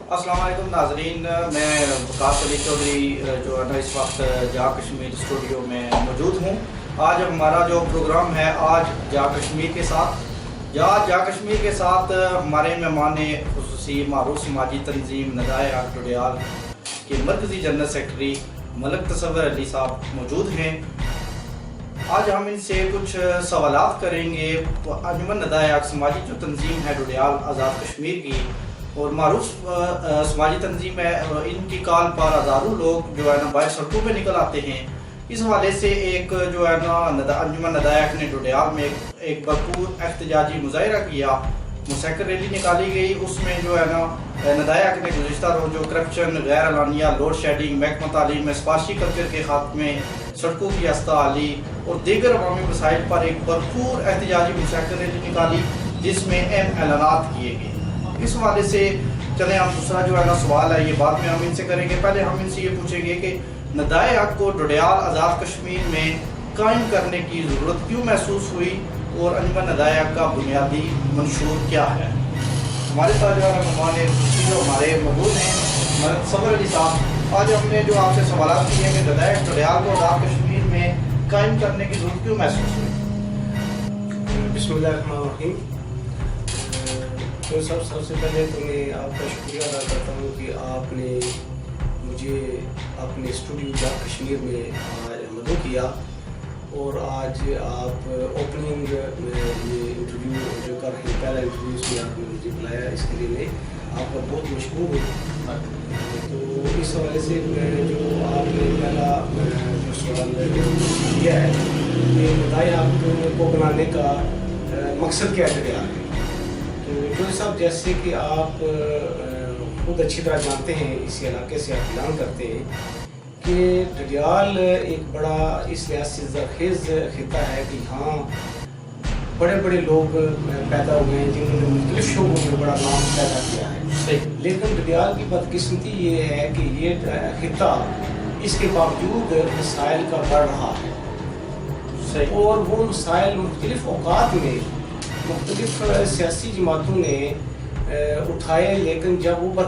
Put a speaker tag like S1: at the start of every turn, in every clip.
S1: السلام علیکم ناظرین، میں وقاص علی چودھری جو ہے نا اس وقت جا کشمیر اسٹوڈیو میں موجود ہوں۔ آج ہمارا جو پروگرام ہے آج جا کشمیر کے ساتھ جا کشمیر کے ساتھ ہمارے مہمان خصوصی معروف سماجی تنظیم ندائے حق ڈوڈیال کے مرکزی جنرل سیکرٹری ملک تصور علی صاحب موجود ہیں۔ آج ہم ان سے کچھ سوالات کریں گے۔ انجمن ندائے حق سماجی جو تنظیم ہے ڈوڈیال آزاد کشمیر کی اور معروف سماجی تنظیم ہے، ان کی کال پر ہزاروں لوگ جو ہے نا باہر سڑکوں پہ نکل آتے ہیں۔ اس حوالے سے ایک جو ہے نا انجمن ندائے حق نے ڈوڈیال میں ایک بھرپور احتجاجی مظاہرہ کیا، موسیقی ریلی نکالی گئی۔ اس میں جو ہے نا ندائے حق نے گزشتہ روز جو کرپشن، غیر اعلانیہ لوڈ شیڈنگ، محکمہ تعلیم میں سفارشی کلچر کے خاتمے، سڑکوں کی استحالی اور دیگر عوامی مسائل پر ایک بھرپور احتجاجی موسیقی ریلی نکالی جس میں اہم اعلانات کیے گئے۔ اس حوالے سے چلیں ہم دوسرا جو ہے نا سوال ہے یہ بعد میں ہم ان سے کریں گے۔ پہلے ہم ان سے یہ پوچھیں گے کہ ندائے حق کو ڈوڈیال آزاد کشمیر میں قائم کرنے کی ضرورت کیوں محسوس ہوئی اور انجمن ندائے حق کا بنیادی منشور کیا ہے؟ ہمارے ساتھ جو ہے مہمان جو ہمارے موجود ہیں ملک تصور علی صاحب، آج ہم نے جو آپ سے سوالات کیے ہیں کہ ندائے حق ڈوڈیال کو آزاد کشمیر میں قائم کرنے کی ضرورت کیوں محسوس ہوئی؟
S2: بسم اللہ الرحمن الرحیم۔ تو سب سے پہلے تو میں آپ کا شکریہ ادا کرتا ہوں کہ آپ نے مجھے اپنے اسٹوڈیو جا کشمیر میں مدعو کیا اور آج آپ اوپننگ میں یہ انٹرویو جو کر رہے ہیں، پہلا انٹرویو اس میں آپ نے مجھے بلایا، اس کے لیے میں آپ کا بہت مشکور ہوں۔ تو اس حوالے سے جو آپ نے پہلا جو سوال کیا ہے کہ ندائے حق کو بنانے کا مقصد کیا ہے ڈوڈیال میں، تو صاحب جیسے کہ آپ خود اچھی طرح جانتے ہیں، اسی علاقے سے آپ بیان کرتے ہیں کہ ڈوڈیال ایک بڑا اس لحاظ سے زرخیز خطہ ہے کہ یہاں بڑے بڑے لوگ پیدا ہوئے ہیں جنہوں نے مختلف شعبوں میں بڑا نام پیدا کیا ہے، لیکن ڈوڈیال کی بدقسمتی یہ ہے کہ یہ خطہ اس کے باوجود مسائل کا بڑھ رہا ہے اور وہ مسائل مختلف اوقات میں مختلف سیاسی جماعتوں نے اٹھائے، لیکن جب وہ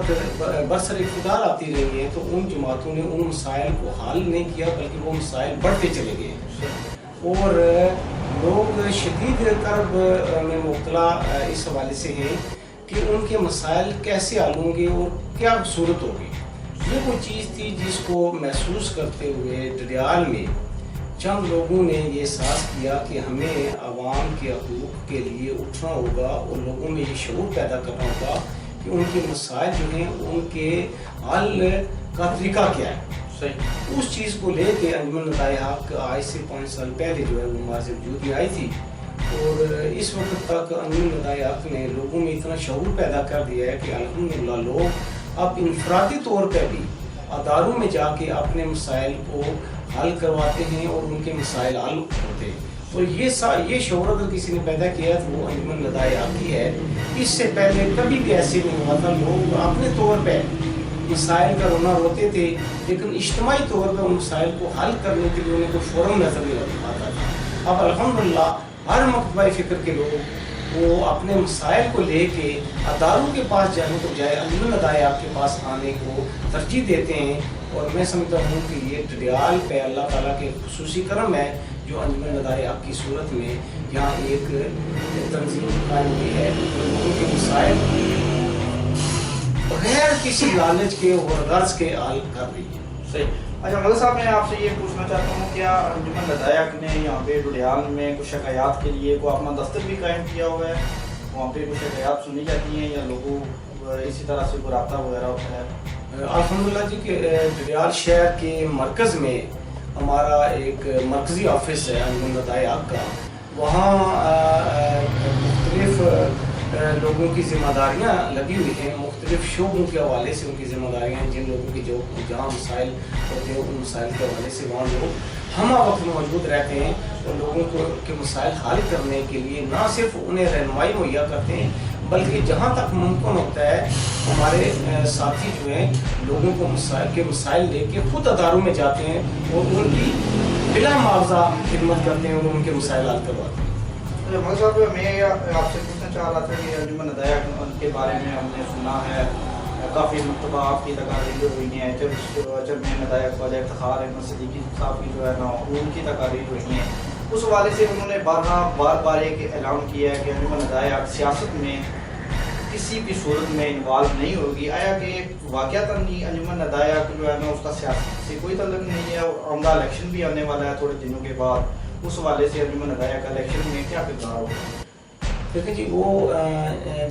S2: برسر اقتدار آتی رہی ہیں تو ان جماعتوں نے ان مسائل کو حل نہیں کیا بلکہ وہ مسائل بڑھتے چلے گئے اور لوگ شدید کرب میں مبتلا اس حوالے سے ہیں کہ ان کے مسائل کیسے حل ہوں گے اور کیا صورت ہوگی۔ یہ وہ چیز تھی جس کو محسوس کرتے ہوئے ڈوڈیال میں چند لوگوں نے یہ احساس کیا کہ ہمیں عوام کے حقوق کے لیے اٹھنا ہوگا اور لوگوں میں یہ شعور پیدا کرنا ہوگا کہ ان کے مسائل جو ہیں ان کے حل کا طریقہ کیا ہے۔ اس چیز کو لے کے انجمن ندائے حق آج سے 5 سال پہلے جو ہے وہ ہمارے وجود میں آئی تھی اور اس وقت تک انجمن ندائے حق نے لوگوں میں اتنا شعور پیدا کر دیا ہے کہ الحمدللہ لوگ اب انفرادی طور پہ بھی اداروں میں جا کے اپنے مسائل کو حل کرواتے ہیں اور ان کے مسائل حل ہوتے ہیں۔ تو یہ شعور اگر کسی نے پیدا کیا ہے تو وہ انجمن ندائے حق کی ہے۔ اس سے پہلے کبھی بھی ایسے نہیں ہوا تھا، لوگ اپنے طور پہ مسائل کا رونا روتے تھے لیکن اجتماعی طور پہ ان مسائل کو حل کرنے کے لیے انہیں کوئی فورم نظر نہیں آتا تھا۔ اب الحمدللہ ہر مکتبہ فکر کے لوگ وہ اپنے مسائل کو لے کے اداروں کے پاس جانے کو بجائے انجمن ندائے حق کے پاس آنے کو ترجیح دیتے ہیں اور میں سمجھتا ہوں کہ یہ ڈوڈیال پہ اللہ تعالیٰ کے خصوصی کرم ہے جو انجمن ندائے حق کی صورت میں یہاں ایک تنظیم قائم ہوئی ہے لوگوں کے مسائل بغیر کسی لالچ کے اور غرض کے حل کر رہی ہے۔
S1: صحیح۔ اچھا ملک صاحب، میں آپ سے یہ پوچھنا چاہتا ہوں کیا انجمن ندائے حق نے یہاں پہ ڈوڈیال میں کچھ شکایات کے لیے کوئی اپنا دفتر بھی قائم کیا ہوا ہے؟ وہاں پہ کچھ شکایات سنی جاتی ہیں یا لوگوں اسی طرح سے کوئی رابطہ وغیرہ ہوتا ہے؟
S2: الحمدللہ جی کہ ڈوڈیال شہر کے مرکز میں ہمارا ایک مرکزی آفس ہے انجمن ندائے حق کا، وہاں مختلف لوگوں کی ذمہ داریاں لگی ہوئی ہیں، مختلف شعبوں کے حوالے سے ان کی ذمہ داریاں ہیں، جن لوگوں کی جو جہاں مسائل ہوتے ہیں ان مسائل کے حوالے سے وہاں لوگ ہمہ وقت موجود رہتے ہیں اور لوگوں کو کے مسائل حل کرنے کے لیے نہ صرف انہیں رہنمائی مہیا کرتے ہیں بلکہ جہاں تک ممکن ہوتا ہے ہمارے ساتھی جو ہیں لوگوں کو مسائل لے کے خود اداروں میں جاتے ہیں اور ان کی بلا معاوضہ خدمت کرتے ہیں اور ان کے مسائل حل کرواتے ہیں۔
S1: ملک صاحب، میں آپ سے پوچھنا چاہ رہا تھا کہ انجمن ندائے حق کے بارے میں ہم نے سنا ہے کافی مرتبہ آپ کی تقاریر ہوئی ہیں، جب میں ندائیہ خواجہ افتخار احمد صدیقی صاحب کی جو ہے نا ان کی تقاریر ہوئی ہیں، اس حوالے سے انہوں نے بار بار ایک اعلان کیا ہے کہ انجمن ندائیہ سیاست میں کسی بھی صورت میں انوالو نہیں ہوگی. آیا کہ واقعتاً انجمن ندائیہ جو ہے نا اس کا سیاست سے کوئی تعلق نہیں ہے، اور عمدہ الیکشن بھی آنے والا ہے تھوڑے دنوں کے بعد، اس حوالے سے انجمن ندائیہ کا الیکشن میں کیا کردار ہوگا؟
S2: دیکھیں جی، وہ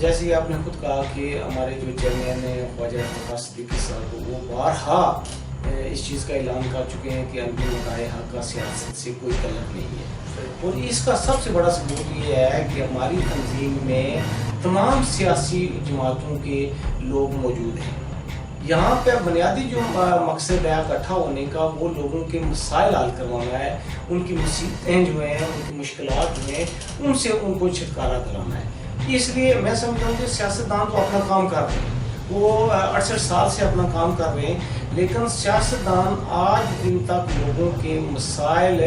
S2: جیسے آپ نے خود کہا کہ ہمارے جو چیئرمین ہیں خواجہ افتخار صدیقی صاحب، وہ بارہا اس چیز کا اعلان کر چکے ہیں کہ انجمن ندائیہ کا سیاست سے کوئی تعلق نہیں ہے. اور اس کا سب سے بڑا ثبوت یہ ہے کہ ہماری تنظیم میں تمام سیاسی جماعتوں کے لوگ موجود ہیں. یہاں پہ بنیادی جو مقصد ہے اکٹھا ہونے کا، وہ لوگوں کے مسائل حل کروانا ہے، ان کی مصیبتیں جو ہیں، ان کی مشکلات جو ہیں، ان سے ان کو چھٹکارا دلانا ہے. اس لیے میں سمجھتا ہوں کہ سیاستدان تو اپنا کام کر رہے ہیں، وہ 68 سال سے اپنا کام کر رہے ہیں، لیکن سیاستدان آج دن تک لوگوں کے مسائل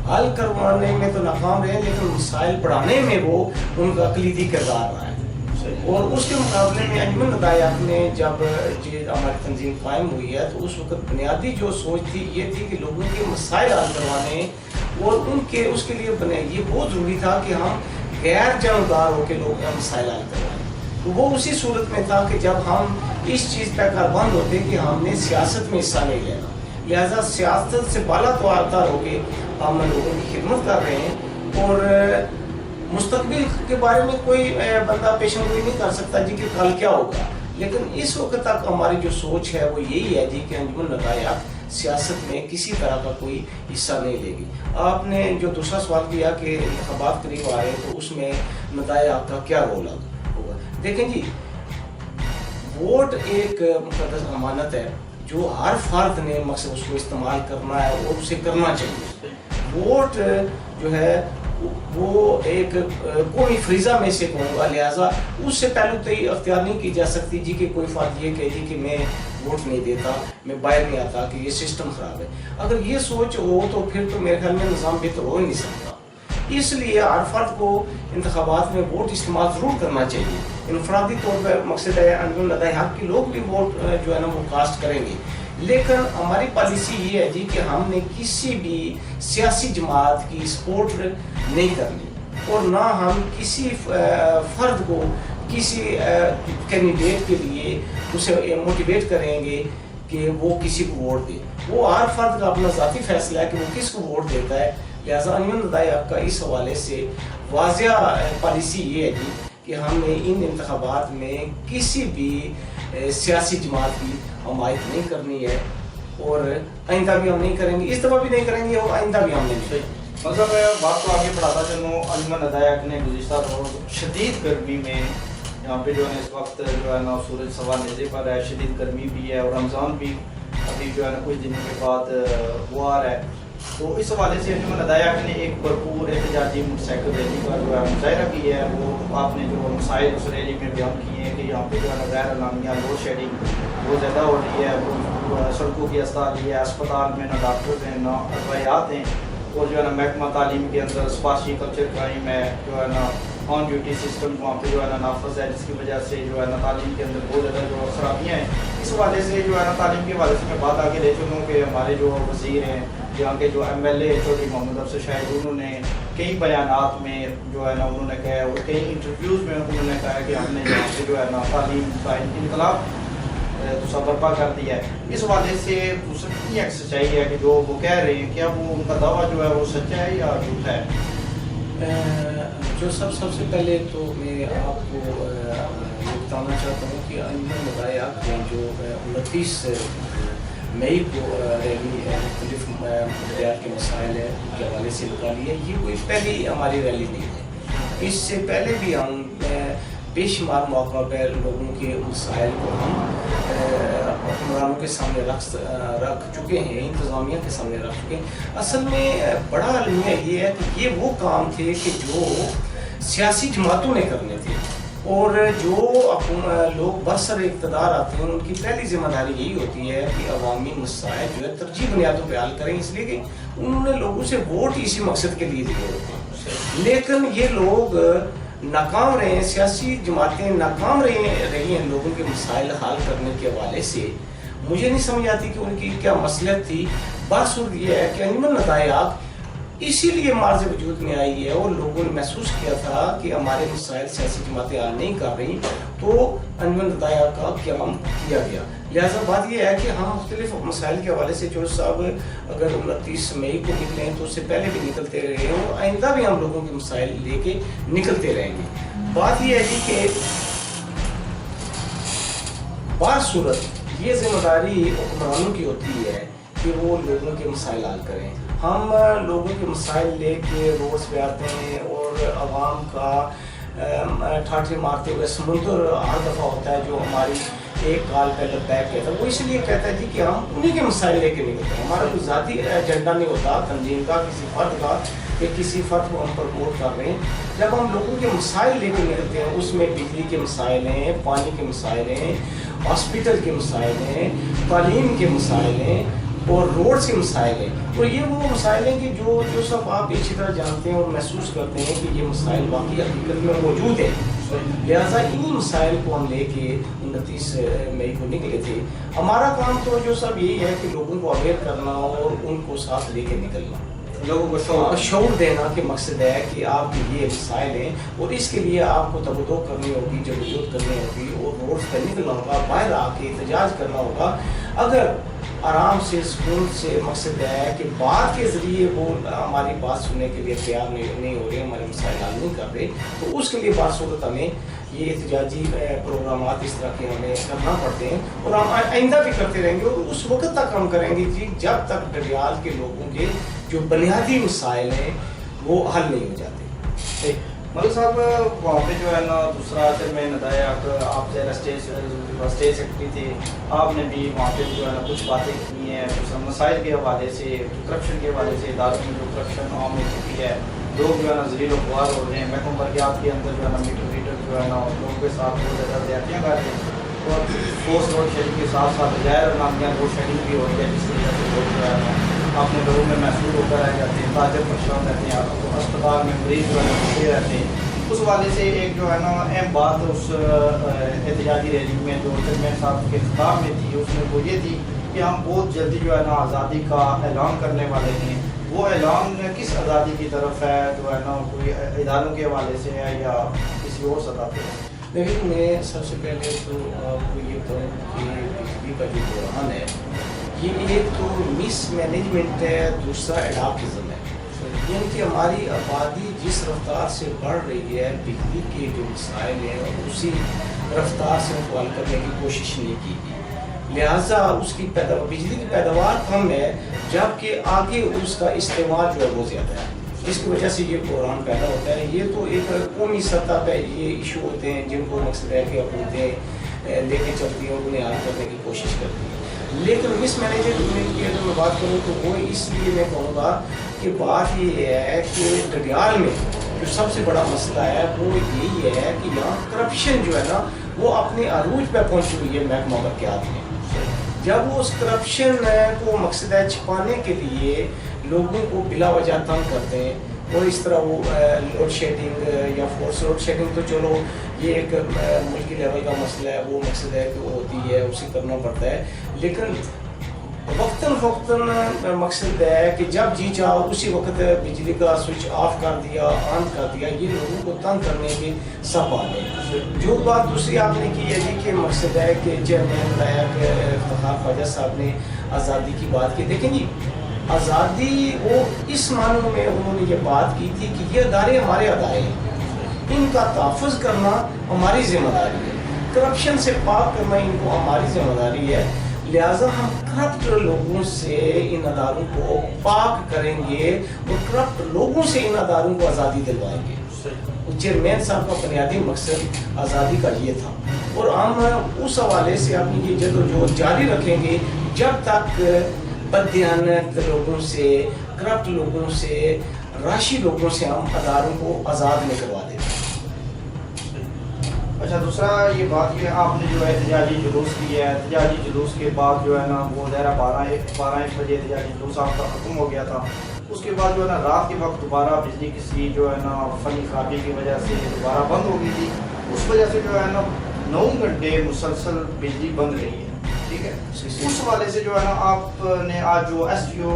S2: حل کروانے میں تو ناکام رہے، لیکن مسائل بڑھانے میں وہ ان کا کلیدی کردار رہا ہے. اور اس کے مقابلے میں انجمن ندائیہ نے جب ہماری تنظیم قائم ہوئی ہے، تو اس وقت بنیادی جو سوچ تھی یہ تھی کہ لوگوں کے مسائل حل کروانے، اور ان کے اس کے لیے یہ بہت ضروری تھا کہ ہم غیر جانبدار ہو کے لوگ مسائل حل کروائیں. تو وہ اسی صورت میں تھا کہ جب ہم اس چیز پہ کاربند ہوتے کہ ہم نے سیاست میں حصہ نہیں لینا، لہذا سیاست سے بالا تو آتا ہو کے ہم لوگوں کی خدمت کر رہے ہیں. اور مستقبل کے بارے میں کوئی بندہ پیشن گوئی نہیں کر سکتا جی کہ کل کیا ہوگا، لیکن اس وقت تک ہماری جو سوچ ہے وہ یہی ہے جی کہ انجمن ندائیہ سیاست میں کسی طرح کا کوئی حصہ نہیں لے گی. آپ نے جو دوسرا سوال کیا کہ انتخابات قریب آ رہے ہیں تو اس میں ندائیہ کا کیا رول ہوگا. دیکھیں جی، ووٹ ایک مقدس امانت ہے جو ہر فرد نے مقصد اس کو استعمال کرنا ہے اور اسے کرنا چاہیے. ووٹ جو ہے وہ ایک قومی فریضہ میں سے کہوں گا، لہٰذا اس سے پہلے تو یہ اختیار نہیں کی جا سکتی جی کہ کوئی فرد یہ کہے جی کہ میں ووٹ نہیں دیتا، میں باہر نہیں آتا، کہ یہ سسٹم خراب ہے. اگر یہ سوچ ہو تو پھر تو میرے خیال میں نظام بہتر ہو ہی نہیں سکتا. اس لیے ہر فرد کو انتخابات میں ووٹ استعمال ضرور کرنا چاہیے. انفرادی طور پر مقصد ہے انجمن ندائیہ حق کے لوگ بھی ووٹ جو ہے نا وہ کاسٹ کریں گے، لیکن ہماری پالیسی یہ ہے جی کہ ہم نے کسی بھی سیاسی جماعت کی سپورٹ نہیں کرنی، اور نہ ہم کسی فرد کو کسی کینڈیڈیٹ کے لیے اسے موٹیویٹ کریں گے کہ وہ کسی کو ووٹ دے. وہ ہر فرد کا اپنا ذاتی فیصلہ ہے کہ وہ کس کو ووٹ دیتا ہے. لہٰذا انجمن ندائیہ کا اس حوالے سے واضح پالیسی یہ ہے جی کہ ہم نے ان انتخابات میں کسی بھی سیاسی جماعت کی حمایت نہیں کرنی ہے، اور آئندہ بھی ہم نہیں کریں گے. اس دفعہ بھی نہیں کریں گے اور آئندہ بھی ہم نہیں کریں گے.
S1: مطلب بات کو آگے بڑھاتا چلوں، انجمن ندائیہ نے گزشتہ روز شدید گرمی میں، یہاں پہ جو ہے اس وقت جو ہے نا سورج سوا نیزے پر ہے، شدید گرمی بھی ہے، اور رمضان بھی ابھی جو ہے نا کچھ دنوں کے بعد وہ آ رہا ہے، تو اس حوالے سے انجمن ندائیہ نے ایک بھرپور احتجاجی موٹر سائیکل ریلی کا جو ہے مظاہرہ کی ہے. وہ آپ نے جو مسائل اس ریلی میں بیان کیے ہیں کہ یہاں پہ جو ہے نا غیر اعلانیہ لوڈ شیڈنگ بہت زیادہ ہو رہی ہے، سڑکوں کی استحالی ہے، اسپتال میں نہ ڈاکٹر ہیں نہ ادویات ہیں، اور جو ہے نا محکمہ تعلیم کے اندر سپاہی کلچر کرائم ہے، جو ہے نا آن ڈیوٹی سسٹم وہاں پہ جو ہے نا نافذ ہے، جس کی وجہ سے جو ہے نا تعلیم کے اندر بہت زیادہ جو خرابیاں ہیں. اس حوالے سے جو ہے نا تعلیم کے حوالے سے میں بات آگے لے چکا ہوں کہ ہمارے جو وزیر ہیں، یہاں کے جو ایم ایل اے چودھری محمد افضل شاہد، انہوں نے کئی بیانات میں جو ہے نا انہوں نے کہا، اور کئی انٹرویوز میں انہوں نے کہا کہ ہم نے یہاں سے جو ہے نا تعلیم کا انقلاب دوسرا برپا کر دیا ہے. اس حوالے سے دوسرا کتنی ایک سچائی ہے کہ جو وہ کہہ رہے ہیں، کیا وہ ان کا دعویٰ جو ہے وہ سچا ہے یا جھوٹا ہے؟
S2: جو سب سے پہلے تو میں آپ کو یہ بتانا چاہتا ہوں کہ انجمن ندائیہ نے جو 29 مئی کو ریلی مختلف ماحولیات کے مسائل کے حوالے سے نکالی ہے، یہ کوئی پہلی ہماری ریلی نہیں ہے. اس سے پہلے بھی ہم بے شمار موقع پر لوگوں کے مسائل کو ہم حکمرانوں کے سامنے رکھ چکے ہیں، انتظامیہ کے سامنے رکھ چکے ہیں. اصل میں بڑا المیہ یہ ہے کہ یہ وہ کام تھے کہ جو سیاسی جماعتوں نے کرنے تھے، اور جو لوگ برسر اقتدار آتے ہیں ان کی پہلی ذمہ داری یہی ہوتی ہے کہ عوامی مسائل جو ہے ترجیح بنیادوں پہ حل کریں، اس لیے کہ انہوں نے لوگوں سے ووٹ اسی مقصد کے لیے دیے ہوتے ہیں. لیکن یہ لوگ ناکام رہے ہیں، سیاسی جماعتیں ناکام رہی ہیں لوگوں کے مسائل حل کرنے کے حوالے سے، مجھے نہیں سمجھ آتی کہ ان کی کیا مصلحت تھی۔ بات صورت یہ ہے کہ انجمن ندائیات اسی لیے معرض وجود میں آئی ہے اور لوگوں نے محسوس کیا تھا کہ ہمارے مسائل سیاسی جماعتیں حل نہیں کر رہی، تو انجمن ندائیات کا قیام کیا گیا۔ لہٰذا بات یہ ہے کہ ہم مختلف مسائل کے حوالے سے جو صاحب اگر 29 مئی کو نکلیں تو اس سے پہلے بھی نکلتے رہے ہیں اور آئندہ بھی ہم لوگوں کے مسائل لے کے نکلتے رہیں گے۔ بات یہ ہے کہ بار صورت یہ ذمہ داری حکمرانوں کی ہوتی ہے کہ وہ لوگوں کے مسائل حل کریں۔ ہم لوگوں کے مسائل لے کے روڈز پہ آتے ہیں اور عوام کا ٹھاٹھے مارتے ہوئے سمندر ہر دفعہ ہوتا ہے جو ہماری ایک کال پہلے بیک کہتا ہے، وہ اس لیے کہتا ہے جی کہ ہم انہی کے مسائل لے کے نکلتے ہیں۔ ہمارا کوئی ذاتی ایجنڈا نہیں ہوتا تنظیم کا، کسی فرد کا، کہ کسی فرد کو ہم پرموٹ کر رہے ہیں۔ جب ہم لوگوں کے مسائل لے کے نکلتے ہیں، اس میں بجلی کے مسائل ہیں، پانی کے مسائل ہیں، ہاسپٹل کے مسائل ہیں، تعلیم کے مسائل ہیں اور روڈز کے مسائل ہیں، اور یہ وہ مسائل ہیں کہ جو سب آپ اچھی طرح جانتے ہیں اور محسوس کرتے ہیں کہ یہ مسائل واقعی حقیقت میں موجود ہیں۔ لہٰذا انہی مسائل کو ہم لے کے 29 مئی کو نکلے تھے۔ ہمارا کام تو جو سب یہی ہے کہ لوگوں کو اویئر کرنا اور ان کو ساتھ لے کے نکلنا، لوگوں کو شعور دینا کہ مقصد ہے کہ آپ کے یہ مسائل ہیں اور اس کے لیے آپ کو تبدو کرنی ہوگی، جدوجہد کرنی ہوگی اور روڈز پہ نکلنا ہوگا، باہر آ کے احتجاج کرنا ہوگا۔ اگر آرام سے سکون سے مقصد ہے کہ بات کے ذریعے وہ ہماری بات سننے کے لیے تیار نہیں ہو رہے، ہمارے مسائل حل نہیں کر رہے، تو اس کے لیے بات صورت ہمیں یہ احتجاجی پروگرامات اس طرح کے ہمیں کرنا پڑتے ہیں اور ہم آئندہ بھی کرتے رہیں گے اور اس وقت تک ہم کریں گے جی جب تک ڈڈیال کے لوگوں کے جو بنیادی مسائل ہیں وہ حل نہیں ہو جاتے۔
S1: ملک صاحب وہاں پہ جو ہے نا دوسرا چیئرمین ندائیات آپ اسٹیج سیکرٹری تھے، آپ نے بھی وہاں پہ جو ہے نا کچھ باتیں کی ہیں کچھ مسائل کے حوالے سے، کرپشن کے حوالے سے، اداروں میں جو کرپشن عام ہو چکی ہے، لوگ جو ہے نا ذلیل و خوار ہو رہے ہیں، محکمہ برقیات کے اندر جو ہے نا میٹر جو ہے نا لوگوں کے ساتھ بہت زیادہ زیادتیاں کر رہے ہیں اور فورس روڈ شیڈنگ کے ساتھ ساتھ غیر اعلانیہ روڈ شیڈنگ بھی ہو رہی ہے، جس کی وجہ سے لوگ جو ہے نا اپنے لوگوں میں محسوس ہو کر رہ جاتے ہیں، تاجر پریشان رہتے ہیں، اسپتال میں مریض جو ہے نا بھوکے رہتے ہیں۔ اس حوالے سے ایک جو ہے نا اہم بات اس احتجاجی ریلی میں جو چیئرمین صاحب کے خطاب میں تھی، اس میں وہ یہ تھی کہ ہم بہت جلدی جو ہے نا آزادی کا اعلان کرنے والے ہیں۔ وہ اعلان کس آزادی کی طرف ہے، جو ہے نا کوئی اداروں کے حوالے سے ہے یا کسی اور سطح پہ؟
S2: لیکن میں سب سے پہلے تو آپ کو یہ کہوں کہ بجلی کا جو بحران ہے یہ ایک تو مس مینجمنٹ ہے، دوسرا ایڈاپٹزم ہے، یعنی کہ ہماری آبادی جس رفتار سے بڑھ رہی ہے، بجلی کے جو مسائل ہیں اسی رفتار سے ان کو حل کرنے کی کوشش نہیں کی گئی، لہٰذا اس کی بجلی کی پیداوار کم ہے جبکہ آگے اس کا استعمال جو ہے وہ زیادہ ہے، جس کی وجہ سے یہ بحران پیدا ہوتا ہے۔ یہ تو ایک قومی سطح پہ یہ ایشو ہوتے ہیں جن کو مقصد ہے کہ حکومتیں لے کے چلتی ہیں اور انہیں حل کرنے کی کوشش کرتی ہیں، لیکن مس مینجمنٹ کی اگر میں بات کروں تو وہ اس لیے میں کہوں گا کہ بات یہ ہے کہ ڈڈیال میں جو سب سے بڑا مسئلہ ہے وہ یہی ہے کہ یہاں کرپشن جو ہے نا وہ اپنے عروج پہ پہنچی ہوئی ہے محکمہ برقیات میں۔ جب وہ اس کرپشن کو مقصد ہے چھپانے کے لیے لوگوں کو بلا وجہ تنگ کرتے ہیں اور اس طرح وہ لوڈ شیڈنگ یا فورس لوڈ شیڈنگ تو چلو یہ ایک ملکی لیول کا مسئلہ ہے، وہ مقصد ہے کہ وہ ہوتی ہے، اسے کرنا پڑتا ہے، لیکن وقتاً فوقتاً مقصد ہے کہ جب جی چاہو اسی وقت بجلی کا سوئچ آف کر دیا، آن کر دیا، یہ لوگوں کو تنگ کرنے کے سب آنے۔ جو بات دوسری آپ نے کی ہے جی کہ مقصد ہے کہ چیئرمین ندائیات افتخار خواجہ صاحب نے آزادی کی بات کی، دیکھیں جی آزادی وہ اس معنی میں انہوں نے یہ بات کی تھی کہ یہ ادارے ہمارے ادارے ہیں، ان کا تحفظ کرنا ہماری ذمہ داری ہے، کرپشن سے پاک کرنا ان کو ہماری ذمہ داری ہے، لہٰذا ہم کرپٹ لوگوں سے ان اداروں کو پاک کریں گے اور کرپٹ لوگوں سے ان اداروں کو آزادی دلوائیں گے۔ چیئرمین صاحب کا بنیادی مقصد آزادی کا یہ تھا اور ہم اس حوالے سے اپنی یہ جدوجہد جاری رکھیں گے جب تک بددیانت لوگوں سے، کرپٹ لوگوں سے، راشی لوگوں سے ہم اداروں کو آزاد نہیں کروا دیتے۔
S1: اچھا دوسرا یہ بات کہ آپ نے جو ہے احتجاجی جلوس کی ہے، احتجاجی جلوس کے بعد جو ہے نا وہ ظاہرہ 12 بجے احتجاجی جلوس آپ کا ختم ہو گیا تھا، اس کے بعد جو ہے نا رات کے وقت دوبارہ بجلی کسی جو ہے نا فنی خرابی کی وجہ سے دوبارہ بند ہو گئی تھی. اس وجہ سے جو ہے نا 9 گھنٹے مسلسل بجلی بند رہی ہے. ٹھیک ہے. اس حوالے سے جو ہے نا آپ نے آج جو ایس ڈی او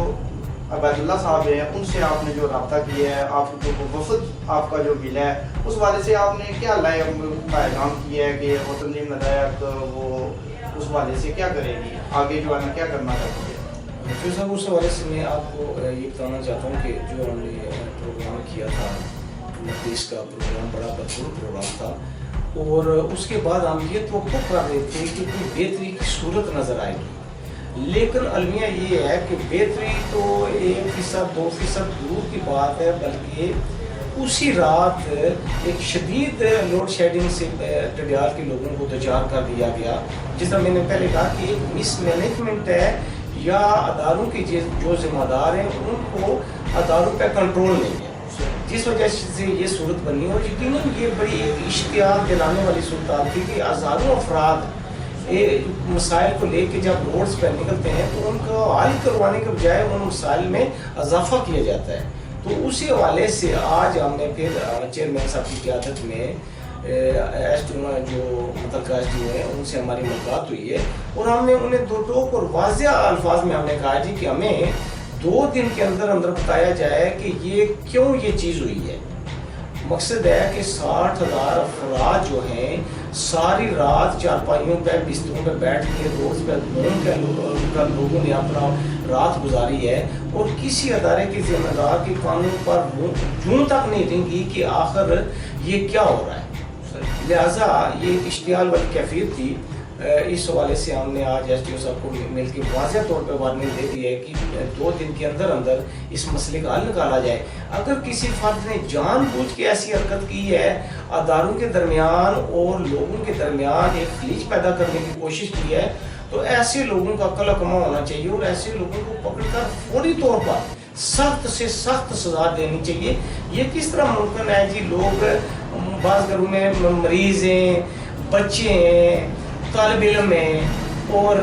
S1: عبید اللہ صاحب ہیں ان سے آپ نے جو رابطہ کیا ہے, آپ کو وفد آپ کا جو ملا ہے, اس حوالے سے آپ نے کیا لائے کا اعلان کیا ہے کہ تنظیم ندایت وہ اس حوالے سے کیا کرے گی, آگے جو ہے نا کیا کرنا چاہتی ہے؟
S2: جو صاحب اس حوالے سے میں آپ کو یہ بتانا چاہتا ہوں کہ جو ہم نے پروگرام کیا تھا 29 کا پروگرام بڑا بھرپور پروگرام تھا, اور اس کے بعد ہم یہ توقع کر رہے تھے کہ کوئی بہتری کی صورت نظر آئے گی, لیکن المیہ یہ ہے کہ بہتری تو 1% 2% دور کی بات ہے, بلکہ اسی رات ایک شدید لوڈ شیڈنگ سے ٹڈیال کے لوگوں کو دوچار کر دیا گیا. جس طرح میں نے پہلے کہا کہ ایک مس مینجمنٹ ہے, یا اداروں کے جو ذمہ دار ہیں ان کو اداروں پہ کنٹرول نہیں ہے, جس وجہ سے یہ صورت بنی. اور یقیناً یہ بڑی ایک اشتعال دلانے والی صورت تھی کہ ہزاروں افراد مسائل کو لے کے جب روڈز پہ نکلتے ہیں تو ان کو حل کروانے کے بجائے ان مسائل میں اضافہ کیا جاتا ہے. تو اسی حوالے سے آج ہم نے پھر چیئرمین صاحب کی قیادت میں ایس ڈی او جو متعلقہ ایس ڈی او ہیں ان سے ہماری ملاقات ہوئی ہے, اور ہم نے انہیں دو ٹوک اور واضح الفاظ میں ہم نے کہا جی کہ ہمیں 2 دن کے اندر اندر بتایا جائے کہ یہ کیوں یہ چیز ہوئی ہے. مقصد ہے کہ 60,000 افراد جو ہیں ساری رات چارپائیوں پہ بستروں پہ بیٹھ کے روڈ پہ گھوم کر لوگوں نے اپنا رات گزاری ہے, اور کسی ادارے کے ذمہ دار کے قانون پر جون تک نہیں رہیں کہ آخر یہ کیا ہو رہا ہے. لہٰذا یہ اشتعال والی کیفیت تھی. اس حوالے سے ہم نے آج ایس ڈی او صاحب کو مل کے واضح طور پہ وارننگ دے دی ہے کہ 2 دن کے اندر اندر اس مسئلے کا حل نکالا جائے. اگر کسی فرد نے جان بوجھ کے ایسی حرکت کی ہے, اداروں کے درمیان اور لوگوں کے درمیان ایک خلیج پیدا کرنے کی کوشش کی ہے, تو ایسے لوگوں کا کلا کما ہونا چاہیے, اور ایسے لوگوں کو پکڑ کر فوری طور پر سخت سے سخت سزا دینی چاہیے. یہ کس طرح ممکن ہے جی, لوگ بعض گھروں میں مریض ہیں, بچے ہیں, طالب علم ہیں, اور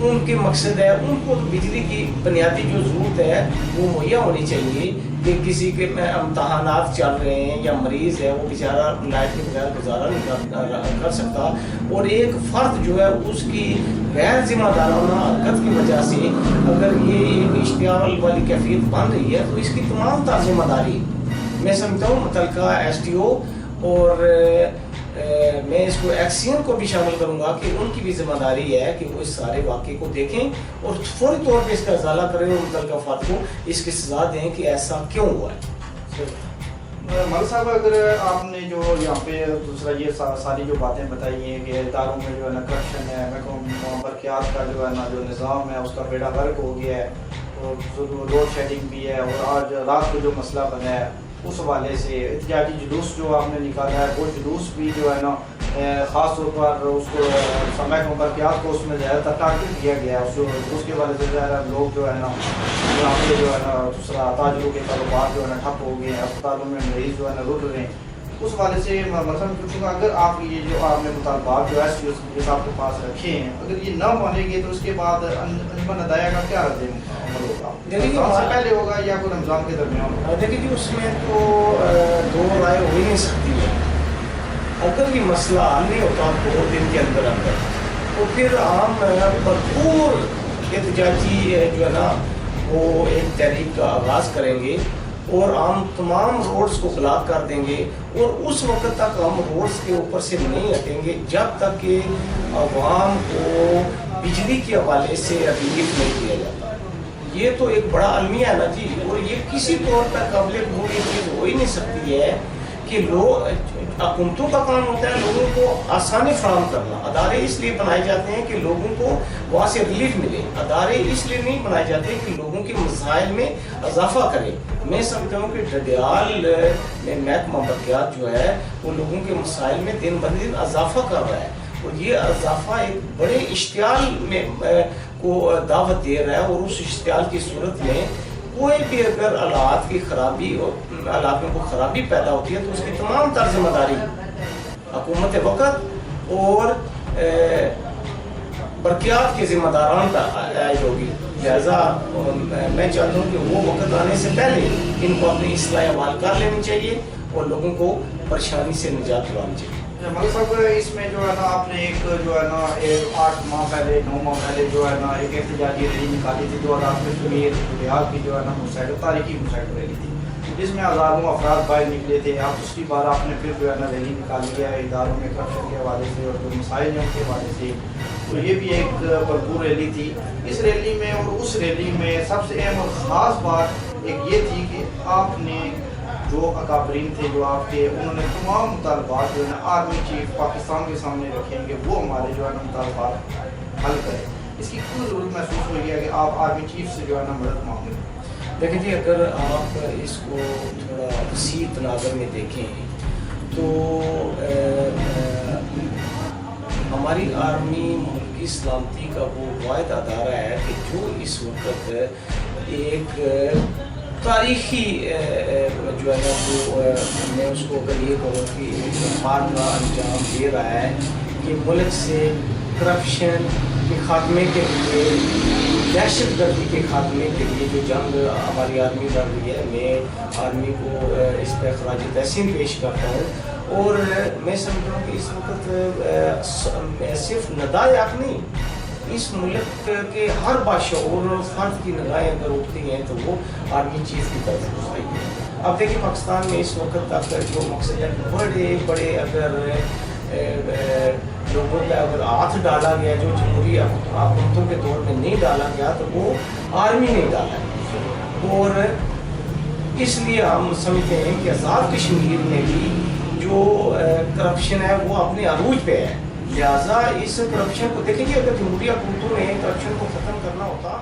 S2: ان کے مقصد ہے ان کو بجلی کی بنیادی جو ضرورت ہے وہ مہیا ہونی چاہیے. کہ کسی کے امتحانات چل رہے ہیں یا مریض ہے, وہ بیچارہ لائٹ کے بغیر گزارا نہیں کر سکتا, اور ایک فرد جو ہے اس کی غیر ذمہ دارانہ حرکت کی وجہ سے اگر یہ ایک اشتعال والی کیفیت بن رہی ہے, تو اس کی تمام تر ذمہ داری میں سمجھتا ہوں متعلقہ ایس ڈی او, اور میں اس کو ایکسین کو بھی شامل کروں گا کہ ان کی بھی ذمہ داری ہے کہ وہ اس سارے واقعے کو دیکھیں اور فوری طور پہ اس کا ازالہ کریں, اور متعلقہ فرد کو اس کی سزا دیں کہ ایسا کیوں ہوا ہے.
S1: ملک صاحب, اگر آپ نے جو یہاں پہ دوسرا یہ ساری جو باتیں بتائی ہیں کہ اداروں میں جو ہے نا کرپشن ہے, برقیات کا جو ہے نا جو نظام ہے اس کا بیڑا غرق ہو گیا ہے, اور روڈ شیڈنگ بھی ہے, اور آج رات کو جو مسئلہ بنا ہے اس حوالے سے احتجاجی جلوس جو آپ نے نکالا ہے, وہ جلوس بھی جو ہے نا خاص طور پر اس کو محکمہ برقیات کو اس میں زیادہ ٹارگیٹ کیا گیا ہے. اس کے وجہ سے زیادہ لوگ جو ہے نا یہاں پہ جو ہے نا دوسرا تاجروں کے کاروبار جو ہے نا ٹھپ ہو گئے ہیں, اسپتالوں میں مریض جو ہے نا رک رہے ہیں. اس حوالے سے مثلاً پوچھوں گا, اگر آپ یہ جو آپ نے مطالبات جو ایس ڈی او صاحب کے پاس رکھے ہیں, اگر یہ نہ مانیں گے تو اس کے بعد انجمن ندایہ کا کیا رد عمل ہوگا؟ رمضان سے پہلے ہوگا یا کوئی رمضان کے درمیان ہوگا؟
S2: دیکھیے جی, اس میں تو 2 رائے ہو ہی نہیں سکتی ہے. اگر یہ مسئلہ حل نہیں ہوتا 2 دن کے اندر اندر, تو پھر ہم بھرپور احتجاجی جو ہے نا وہ ایک تحریک کا آغاز کریں گے, اور ہم تمام روڈز کو بلاک کر دیں گے, اور اس وقت تک ہم روڈز کے اوپر سے نہیں ہٹیں گے جب تک کہ عوام کو بجلی کے حوالے سے ریلیف نہیں دیا جاتا. یہ تو ایک بڑا المیہ ہے نا جی, اور یہ کسی طور پر قابل قبول یہ چیز ہو ہی نہیں سکتی ہے کہ لوگ حکومتوں کا کام ہوتا ہے لوگوں کو آسانی فراہم کرنا. ادارے اس لیے بنائے جاتے ہیں کہ لوگوں کو وہاں سے ریلیف ملے, ادارے اس لیے نہیں بنائے جاتے کہ لوگوں کے مسائل میں اضافہ کرے. میں سمجھتا ہوں کہ ڈڈیال میں محکمہ برقیات جو ہے وہ لوگوں کے مسائل میں دن بدن اضافہ کر رہا ہے, اور یہ اضافہ ایک بڑے اشتعال میں کو دعوت دے رہا ہے. اور اس اشتعال کی صورت میں کوئی بھی اگر حالات کی خرابی اور حالات میں کوئی خرابی پیدا ہوتی ہے تو اس کی تمام تر ذمہ داری حکومت وقت اور برقیات کے ذمہ داران پر عائد ہوگی. لہٰذا میں چاہتا ہوں کہ وہ وقت آنے سے پہلے ان کو اپنی اصلاح عمال کر لینی چاہیے اور لوگوں کو پریشانی سے نجات دلانی چاہیے.
S1: ملک صاحب اس میں جو ہے نا آپ نے ایک جو ہے نا 8 ماہ پہلے 9 ماہ پہلے جو ہے نا ایک احتجاجی ریلی نکالی تھی جو آزاد کشمیر بہار کی جو ہے نا تاریخی مسائل ریلی تھی جس میں ہزاروں افراد باہر نکلے تھے. اب دوسری بار آپ نے پھر جو ہے نا ریلی نکالی ہے اداروں میں کرپشن کے حوالے سے اور جو مسائل ہیں ان کے حوالے سے. تو یہ بھی ایک بھرپور ریلی تھی. اس ریلی میں اور اس ریلی میں سب سے اہم اور خاص بات ایک یہ تھی کہ آپ نے جو اکابرین تھے جو آپ کے انہوں نے تمام مطالبات جو ہے نا آرمی چیف پاکستان کے سامنے رکھیں کہ وہ ہمارے جو ہے نا مطالبات حل کریں. اس کی کوئی ضرورت محسوس ہوئی ہے کہ آپ آرمی چیف سے جو ہے نا مدد مانگیں؟
S2: دیکھیں جی، اگر آپ اس کو تھوڑا وسیع تناظر میں دیکھیں تو ہماری آرمی ملکی سلامتی کا وہ واحد ادارہ ہے کہ جو اس وقت ایک تاریخی جو ہے نا وہ میں اس کو اگر یہ کہوں کہ کام کا انجام دے رہا ہے کہ ملک سے کرپشن کے خاتمے کے لیے، دہشت گردی کے خاتمے کے لیے جو جنگ ہماری آرمی لڑ رہی ہے. میں آرمی کو اس پہ خراج تحسین پیش کرتا ہوں اور میں سمجھتا ہوں کہ اس وقت صرف ندایات نہیں، اس ملک کے ہر باشعور فرد کی نگاہیں اگر اٹھتی ہیں تو وہ آرمی چیف کی طرف اٹھتی ہے. اب دیکھیں پاکستان میں اس وقت اگر جو مقصد ہے بڑے بڑے اگر لوگوں پہ اگر ہاتھ ڈالا گیا جو جمہوری حکومتوں کے دور میں نہیں ڈالا گیا تو وہ آرمی نے ڈالا ہے. اور اس لیے ہم سمجھتے ہیں کہ آزاد کشمیر میں بھی جو کرپشن ہے وہ اپنے عروج پہ ہے. لہٰذا اس کرپشن کو دیکھیں گے، اگر جمہوری حکومتوں نے کرپشن کو ختم کرنا ہوتا